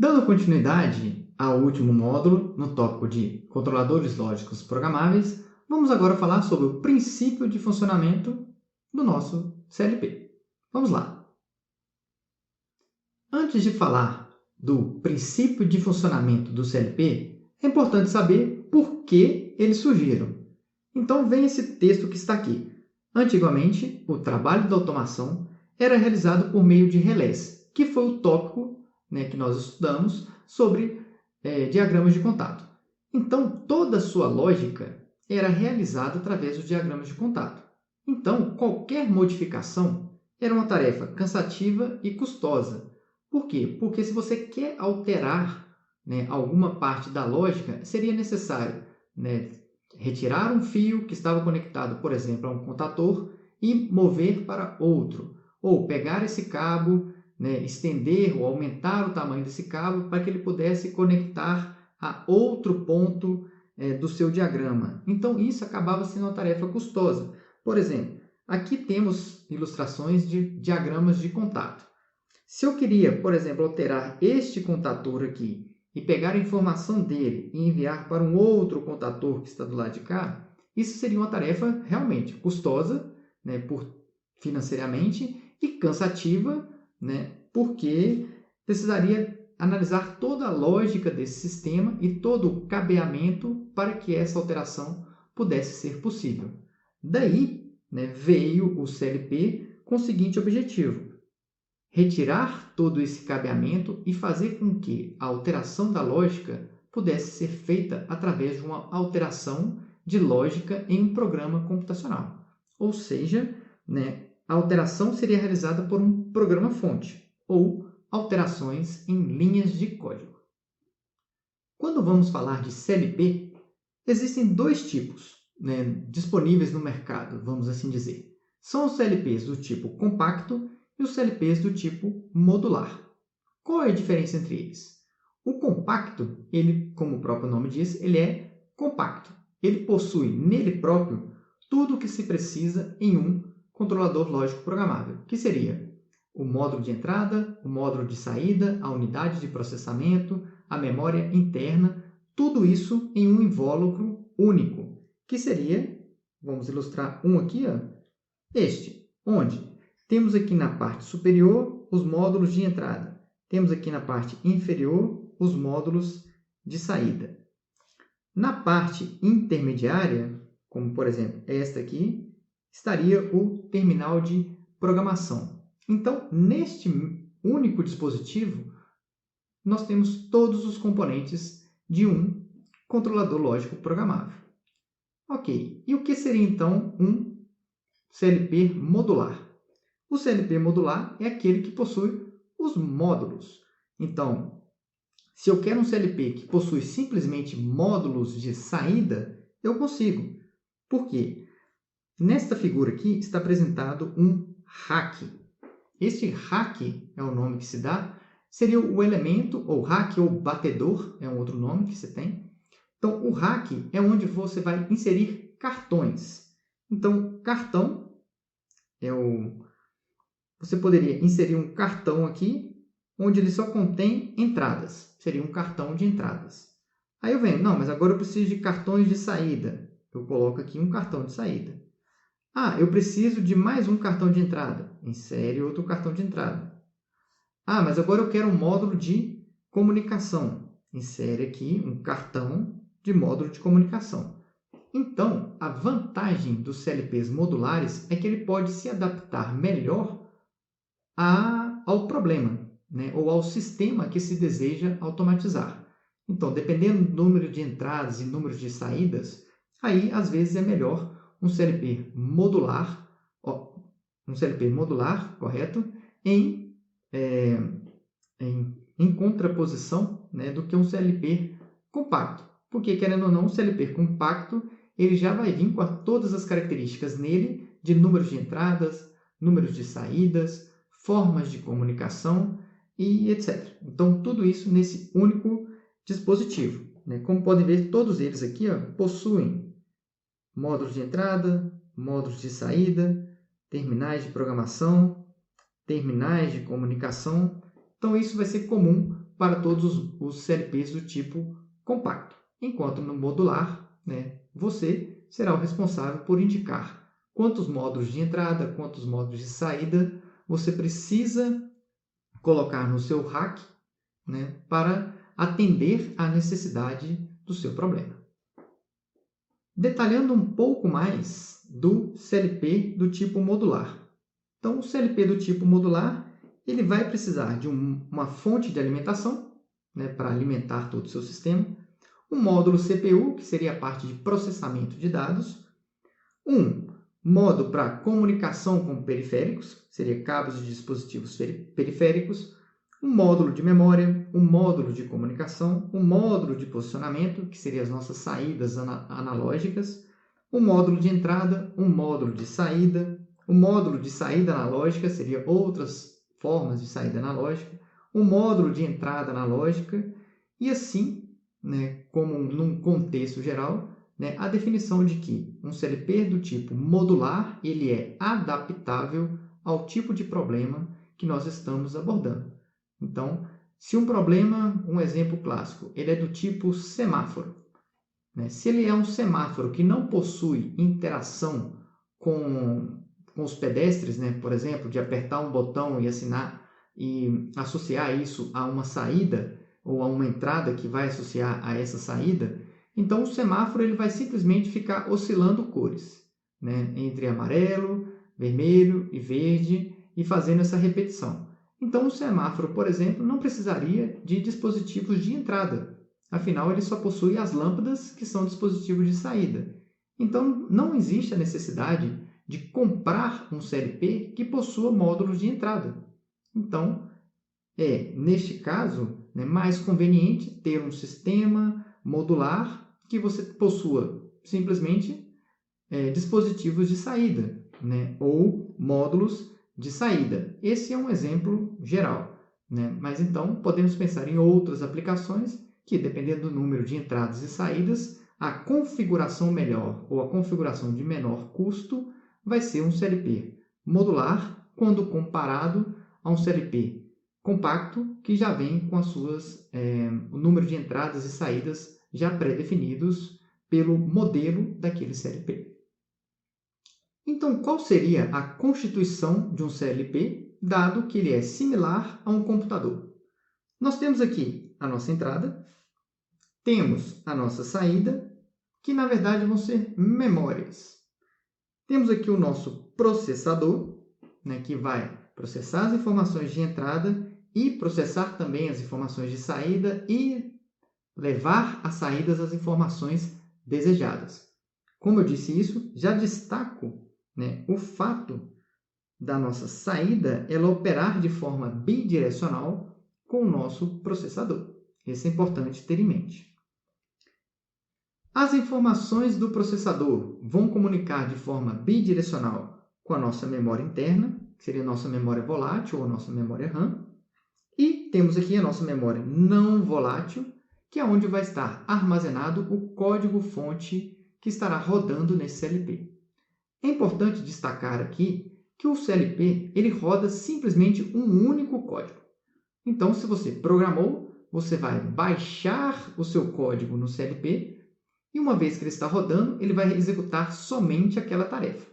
Dando continuidade ao último módulo, no tópico de controladores lógicos programáveis, vamos agora falar sobre o princípio de funcionamento do nosso CLP. Vamos lá! Antes de falar do princípio de funcionamento do CLP, é importante saber por que eles surgiram. Então, vem esse texto que está aqui. Antigamente, o trabalho da automação era realizado por meio de relés, que foi o tópico que nós estudamos sobre diagramas de contato. Então, toda a sua lógica era realizada através dos diagramas de contato. Então, qualquer modificação era uma tarefa cansativa e custosa. Por quê? Porque se você quer alterar alguma parte da lógica, seria necessário retirar um fio que estava conectado, por exemplo, a um contator e mover para outro. Ou pegar esse cabo, estender ou aumentar o tamanho desse cabo para que ele pudesse conectar a outro ponto do seu diagrama. Então, isso acabava sendo uma tarefa custosa. Por exemplo, aqui temos ilustrações de diagramas de contato. Se eu queria, por exemplo, alterar este contator aqui e pegar a informação dele e enviar para um outro contator que está do lado de cá, isso seria uma tarefa realmente custosa, financeiramente, e cansativa, porque precisaria analisar toda a lógica desse sistema e todo o cabeamento para que essa alteração pudesse ser possível. Daí veio o CLP com o seguinte objetivo: retirar todo esse cabeamento e fazer com que a alteração da lógica pudesse ser feita através de uma alteração de lógica em um programa computacional. Ou seja, a alteração seria realizada por um programa-fonte ou alterações em linhas de código. Quando vamos falar de CLP, existem dois tipos disponíveis no mercado, vamos assim dizer. São os CLPs do tipo compacto e os CLPs do tipo modular. Qual é a diferença entre eles? O compacto, ele, como o próprio nome diz, ele é compacto. Ele possui nele próprio tudo o que se precisa em um controlador lógico programável, que seria o módulo de entrada, o módulo de saída, a unidade de processamento, a memória interna, tudo isso em um invólucro único, que seria, vamos ilustrar um aqui, este, onde temos aqui na parte superior os módulos de entrada. Temos aqui na parte inferior os módulos de saída. Na parte intermediária, como por exemplo esta aqui, estaria o terminal de programação. Então, neste único dispositivo, nós temos todos os componentes de um controlador lógico programável. Ok, e o que seria então um CLP modular? O CLP modular é aquele que possui os módulos. Então, se eu quero um CLP que possui simplesmente módulos de saída, eu consigo. Por quê? Nesta figura aqui está apresentado um rack. Este rack é o nome que se dá, seria o elemento, ou rack ou batedor, é um outro nome que se tem. Então, o rack é onde você vai inserir cartões. Então, cartão é o... Você poderia inserir um cartão aqui, onde ele só contém entradas. Seria um cartão de entradas. Aí eu venho, não, mas agora eu preciso de cartões de saída. Eu coloco aqui um cartão de saída. Ah, eu preciso de mais um cartão de entrada. Insere outro cartão de entrada. Ah, mas agora eu quero um módulo de comunicação. Insere aqui um cartão de módulo de comunicação. Então, a vantagem dos CLPs modulares é que ele pode se adaptar melhor ao problema, ou ao sistema que se deseja automatizar. Então, dependendo do número de entradas e número de saídas, aí às vezes é melhor um CLP modular, correto, em contraposição do que um CLP compacto. Porque, querendo ou não, um CLP compacto ele já vai vir com todas as características nele de números de entradas, números de saídas, formas de comunicação e etc. Então, tudo isso nesse único dispositivo. Como podem ver, todos eles aqui possuem módulos de entrada, módulos de saída, terminais de programação, terminais de comunicação. Então, isso vai ser comum para todos os CLPs do tipo compacto, enquanto no modular, você será o responsável por indicar quantos módulos de entrada, quantos módulos de saída você precisa colocar no seu rack, para atender à necessidade do seu problema. Detalhando um pouco mais do CLP do tipo modular. Então, o CLP do tipo modular, ele vai precisar de uma fonte de alimentação, para alimentar todo o seu sistema, um módulo CPU, que seria a parte de processamento de dados, um módulo para comunicação com periféricos, seria cabos de dispositivos periféricos, um módulo de memória, um módulo de comunicação, um módulo de posicionamento, que seriam as nossas saídas analógicas, um módulo de entrada, um módulo de saída, um módulo de saída analógica, seria outras formas de saída analógica, um módulo de entrada analógica, e assim, como num contexto geral, a definição de que um CLP do tipo modular ele é adaptável ao tipo de problema que nós estamos abordando. Então, se um problema, um exemplo clássico, ele é do tipo semáforo, se ele é um semáforo que não possui interação com os pedestres, por exemplo, de apertar um botão e assinar e associar isso a uma saída ou a uma entrada que vai associar a essa saída, então o semáforo ele vai simplesmente ficar oscilando cores, entre amarelo, vermelho e verde e fazendo essa repetição. Então o semáforo, por exemplo, não precisaria de dispositivos de entrada, afinal ele só possui as lâmpadas que são dispositivos de saída. Então não existe a necessidade de comprar um CLP que possua módulos de entrada. Então neste caso, mais conveniente ter um sistema modular que você possua simplesmente dispositivos de saída, ou módulos de saída. Esse é um exemplo geral, mas então podemos pensar em outras aplicações que, dependendo do número de entradas e saídas, a configuração melhor ou a configuração de menor custo vai ser um CLP modular quando comparado a um CLP compacto que já vem com o número de entradas e saídas já pré-definidos pelo modelo daquele CLP. Então, qual seria a constituição de um CLP, dado que ele é similar a um computador? Nós temos aqui a nossa entrada, temos a nossa saída, que na verdade vão ser memórias. Temos aqui o nosso processador, que vai processar as informações de entrada e processar também as informações de saída e levar às saídas as informações desejadas. Como eu disse isso, já destaco o fato da nossa saída ela operar de forma bidirecional com o nosso processador. Isso é importante ter em mente. As informações do processador vão comunicar de forma bidirecional com a nossa memória interna, que seria a nossa memória volátil ou a nossa memória RAM. E temos aqui a nossa memória não volátil, que é onde vai estar armazenado o código-fonte que estará rodando nesse CLP. É importante destacar aqui que o CLP ele roda simplesmente um único código. Então, se você programou, você vai baixar o seu código no CLP e uma vez que ele está rodando, ele vai executar somente aquela tarefa.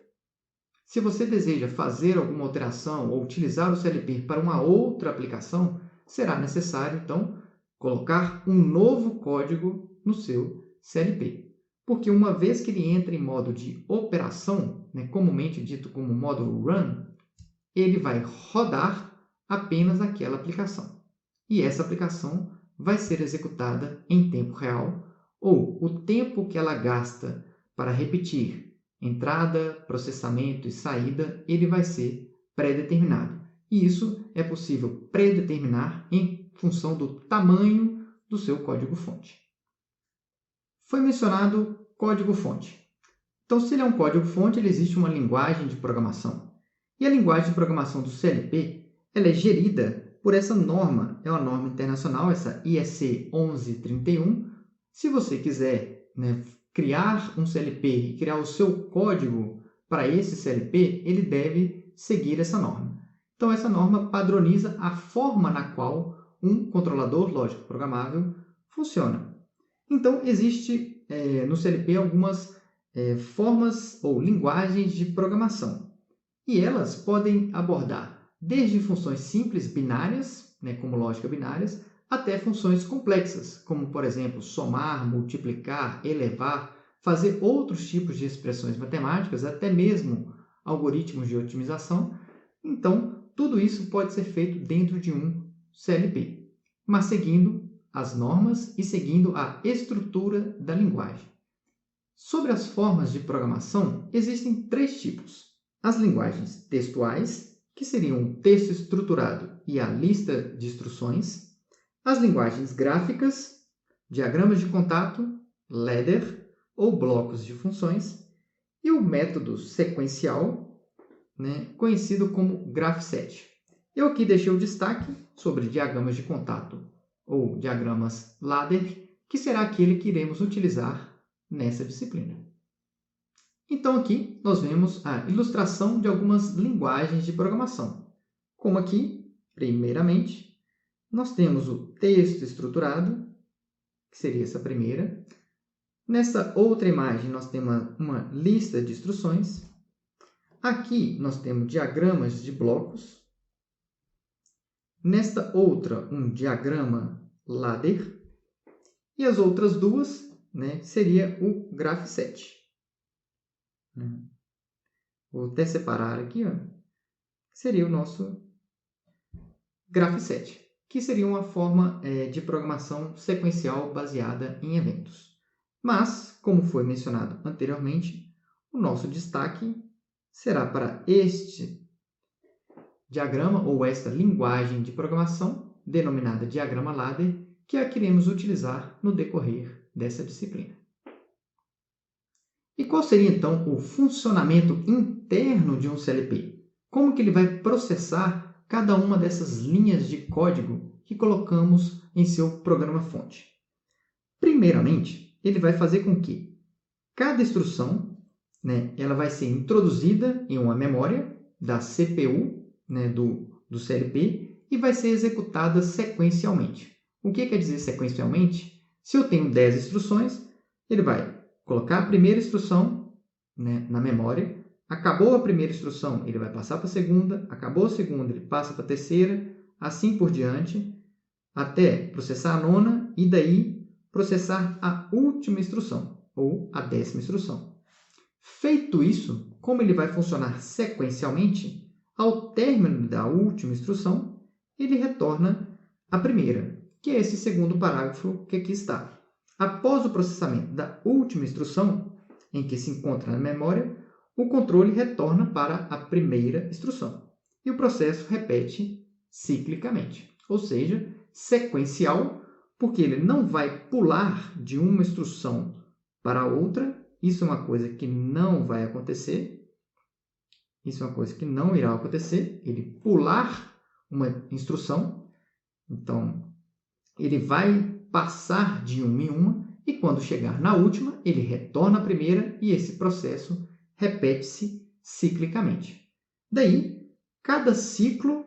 Se você deseja fazer alguma alteração ou utilizar o CLP para uma outra aplicação, será necessário, então, colocar um novo código no seu CLP. Porque uma vez que ele entra em modo de operação, comumente dito como módulo run, ele vai rodar apenas aquela aplicação. E essa aplicação vai ser executada em tempo real, ou o tempo que ela gasta para repetir entrada, processamento e saída, ele vai ser pré-determinado. E isso é possível predeterminar em função do tamanho do seu código-fonte. Foi mencionado código-fonte. Então, se ele é um código-fonte, existe uma linguagem de programação. E a linguagem de programação do CLP ela é gerida por essa norma. É uma norma internacional, essa IEC 1131. Se você quiser criar um CLP e criar o seu código para esse CLP, ele deve seguir essa norma. Então, essa norma padroniza a forma na qual um controlador lógico programável funciona. Então, existe no CLP algumas formas ou linguagens de programação. E elas podem abordar desde funções simples binárias, como lógica binárias, até funções complexas, como, por exemplo, somar, multiplicar, elevar, fazer outros tipos de expressões matemáticas, até mesmo algoritmos de otimização. Então, tudo isso pode ser feito dentro de um CLP, mas seguindo as normas e seguindo a estrutura da linguagem. Sobre as formas de programação, existem 3 tipos. As linguagens textuais, que seriam o texto estruturado e a lista de instruções. As linguagens gráficas, diagramas de contato, ladder ou blocos de funções. E o método sequencial, conhecido como graph-set. Eu aqui deixei o destaque sobre diagramas de contato ou diagramas ladder, que será aquele que iremos utilizar nessa disciplina. Então, aqui nós vemos a ilustração de algumas linguagens de programação. Como aqui, primeiramente, nós temos o texto estruturado, que seria essa primeira. Nessa outra imagem, nós temos uma lista de instruções. Aqui, nós temos diagramas de blocos. Nesta outra, um diagrama ladder. E as outras duas, seria o graph-set. Vou até separar aqui, seria o nosso graph-set, que seria uma forma de programação sequencial baseada em eventos. Mas, como foi mencionado anteriormente, o nosso destaque será para este diagrama ou esta linguagem de programação, denominada diagrama ladder, que é a que iremos utilizar no decorrer dessa disciplina. E qual seria, então, o funcionamento interno de um CLP? Como que ele vai processar cada uma dessas linhas de código que colocamos em seu programa-fonte? Primeiramente, ele vai fazer com que cada instrução ela vai ser introduzida em uma memória da CPU do CLP e vai ser executada sequencialmente. O que quer dizer sequencialmente? Se eu tenho 10 instruções, ele vai colocar a primeira instrução na memória. Acabou a primeira instrução, ele vai passar para a segunda. Acabou a segunda, ele passa para a terceira. Assim por diante, até processar a nona e daí processar a última instrução, ou a 10ª instrução. Feito isso, como ele vai funcionar sequencialmente, ao término da última instrução, ele retorna a primeira, que é esse segundo parágrafo que aqui está. Após o processamento da última instrução, em que se encontra na memória, o controle retorna para a primeira instrução. E o processo repete ciclicamente, ou seja, sequencial, porque ele não vai pular de uma instrução para a outra. Isso é uma coisa que não vai acontecer. Isso é uma coisa que não irá acontecer, ele pular uma instrução. Então, ele vai passar de uma em uma, e quando chegar na última, ele retorna à primeira, e esse processo repete-se ciclicamente. Daí, cada ciclo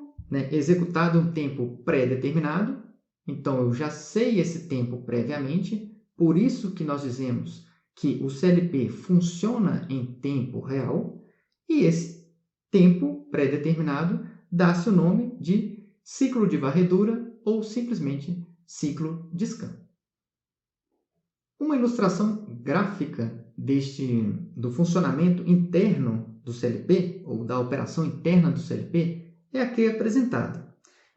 executado em um tempo pré-determinado, então eu já sei esse tempo previamente, por isso que nós dizemos que o CLP funciona em tempo real, e esse tempo pré-determinado dá-se o nome de ciclo de varredura ou simplesmente ciclo de scan. Uma ilustração gráfica do funcionamento interno do CLP, ou da operação interna do CLP, é aqui apresentada.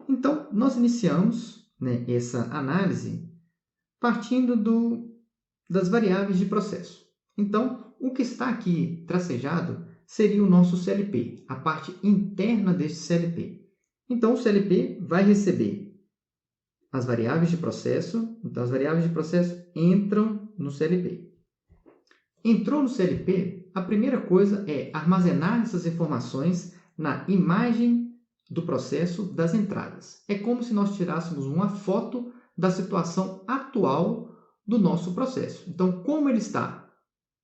Então, nós iniciamos essa análise partindo das variáveis de processo. Então, o que está aqui tracejado seria o nosso CLP, a parte interna deste CLP. Então, o CLP vai receber as variáveis de processo. Então, as variáveis de processo entram no CLP. Entrou no CLP, a primeira coisa é armazenar essas informações na imagem do processo das entradas. É como se nós tirássemos uma foto da situação atual do nosso processo. Então, como ele está?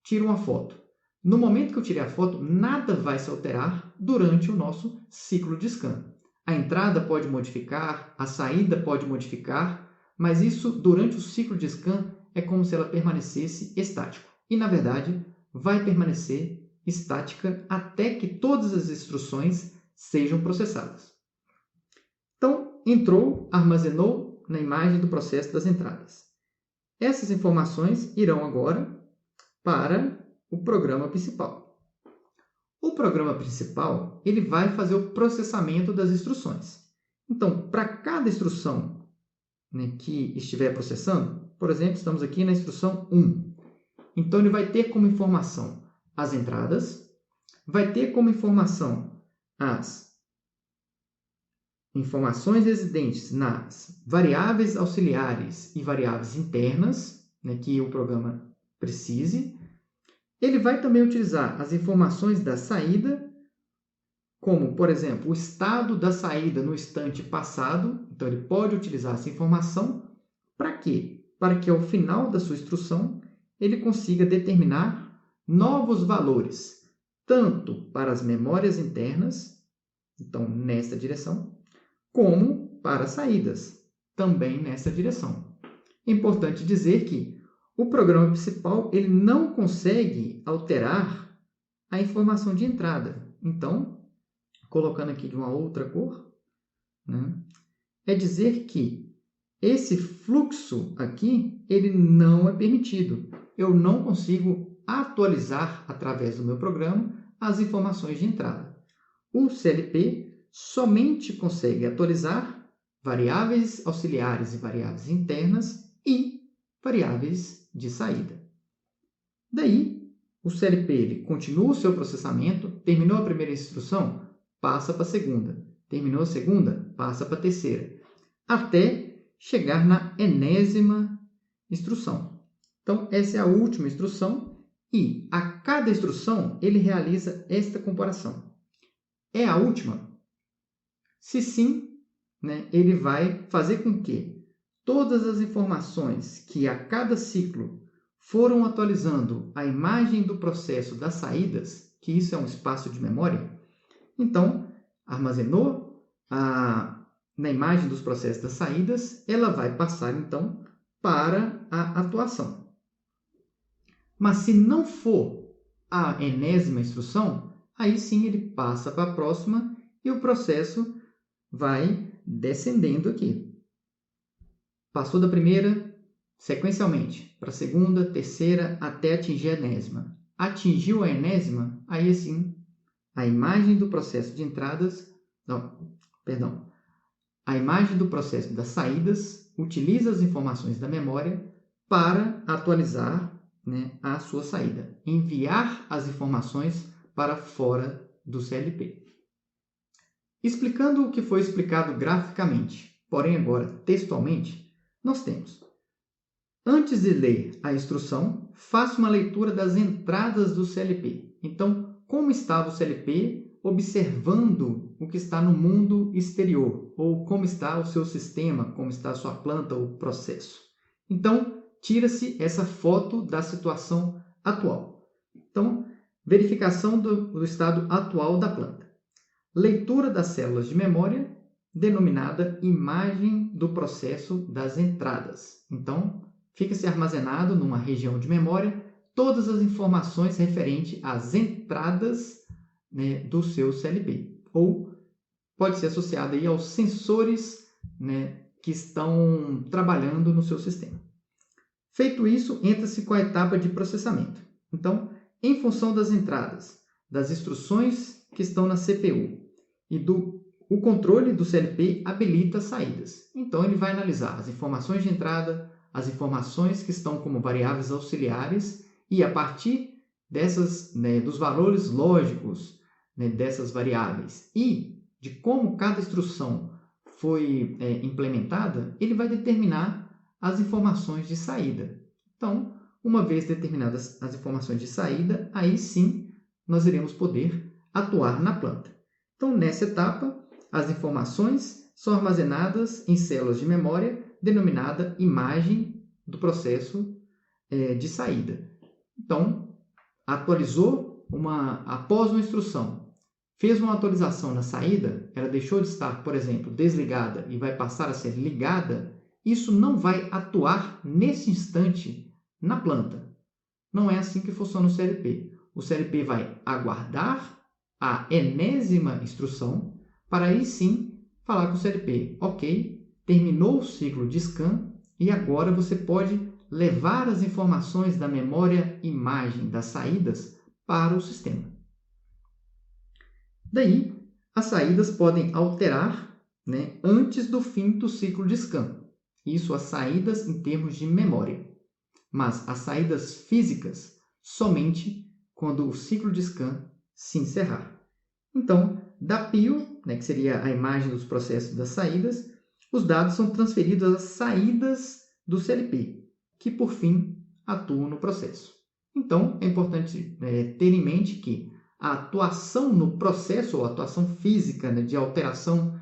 Tiro uma foto. No momento que eu tirei a foto, nada vai se alterar durante o nosso ciclo de scan. A entrada pode modificar, a saída pode modificar, mas isso, durante o ciclo de scan, é como se ela permanecesse estático. E, na verdade, vai permanecer estática até que todas as instruções sejam processadas. Então, entrou, armazenou na imagem do processo das entradas. Essas informações irão agora para o programa principal. O programa principal ele vai fazer o processamento das instruções. Então, para cada instrução, né, que estiver processando, por exemplo, estamos aqui na instrução 1. Então, ele vai ter como informação as entradas, vai ter como informação as informações residentes nas variáveis auxiliares e variáveis internas, né, que o programa precise. Ele vai também utilizar as informações da saída, como, por exemplo, o estado da saída no instante passado. Então, ele pode utilizar essa informação para quê? Para que, ao final da sua instrução, ele consiga determinar novos valores, tanto para as memórias internas, então, nessa direção, como para as saídas, também nessa direção. É importante dizer que o programa principal ele não consegue alterar a informação de entrada. Então, colocando aqui de uma outra cor, né, é dizer que esse fluxo aqui ele não é permitido. Eu não consigo atualizar através do meu programa as informações de entrada. O CLP somente consegue atualizar variáveis auxiliares e variáveis internas e variáveis de saída. Daí, o CLP ele continua o seu processamento, terminou a primeira instrução, passa para a segunda. Terminou a segunda, passa para a terceira. Até chegar na enésima instrução. Então, essa é a última instrução e a cada instrução ele realiza esta comparação. É a última? Se sim, né, ele vai fazer com que todas as informações que a cada ciclo foram atualizando a imagem do processo das saídas, que isso é um espaço de memória, então, armazenou na imagem dos processos das saídas, ela vai passar, então, para a atuação. Mas se não for a enésima instrução, aí sim ele passa para a próxima e o processo vai descendendo aqui. Passou da primeira, sequencialmente, para a segunda, terceira, até atingir a enésima. Atingiu a enésima, aí sim, a imagem do processo de entradas, a imagem do processo das saídas utiliza as informações da memória para atualizar, né, a sua saída, enviar as informações para fora do CLP. Explicando o que foi explicado graficamente, porém agora textualmente, nós temos: antes de ler a instrução, faça uma leitura das entradas do CLP. Então, como estava o CLP observando o que está no mundo exterior, ou como está o seu sistema, como está a sua planta ou processo. Então, tira-se essa foto da situação atual. Então, verificação do estado atual da planta. Leitura das células de memória, denominada imagem do processo das entradas. Então, fica-se armazenado numa região de memória todas as informações referentes às entradas, né, do seu CLP. Ou pode ser associado aí aos sensores, né, que estão trabalhando no seu sistema. Feito isso, entra-se com a etapa de processamento. Então, em função das entradas, das instruções que estão na CPU e o controle do CLP habilita as saídas. Então, ele vai analisar as informações de entrada, as informações que estão como variáveis auxiliares e, a partir dessas, né, dos valores lógicos, né, dessas variáveis e de como cada instrução foi implementada, ele vai determinar as informações de saída. Então, uma vez determinadas as informações de saída, aí sim nós iremos poder atuar na planta. Então, nessa etapa, as informações são armazenadas em células de memória, denominada imagem do processo de saída. Então, atualizou após uma instrução, fez uma atualização na saída, ela deixou de estar, por exemplo, desligada e vai passar a ser ligada, isso não vai atuar nesse instante na planta. Não é assim que funciona o CLP. O CLP vai aguardar a enésima instrução para aí sim falar com o CLP, ok, terminou o ciclo de scan e agora você pode levar as informações da memória imagem das saídas para o sistema. Daí, as saídas podem alterar, né, antes do fim do ciclo de scan. Isso as saídas em termos de memória. Mas as saídas físicas somente quando o ciclo de scan se encerrar. Então, da PIO, né, que seria a imagem dos processos das saídas, os dados são transferidos às saídas do CLP, que por fim atuam no processo. Então, é importante ter em mente que a atuação no processo, ou a atuação física, né, de alteração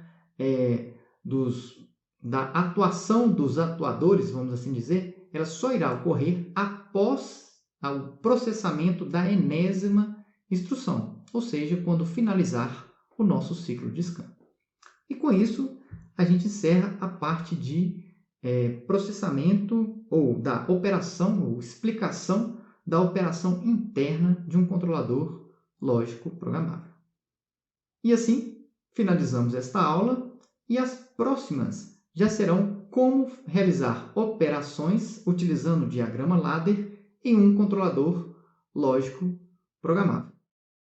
da atuação dos atuadores, vamos assim dizer, ela só irá ocorrer após o processamento da enésima instrução, ou seja, quando finalizar o nosso ciclo de scan. E com isso, a gente encerra a parte de processamento ou da operação, ou explicação da operação interna de um controlador lógico programável. E assim, finalizamos esta aula e as próximas já serão como realizar operações utilizando o diagrama ladder em um controlador lógico programável.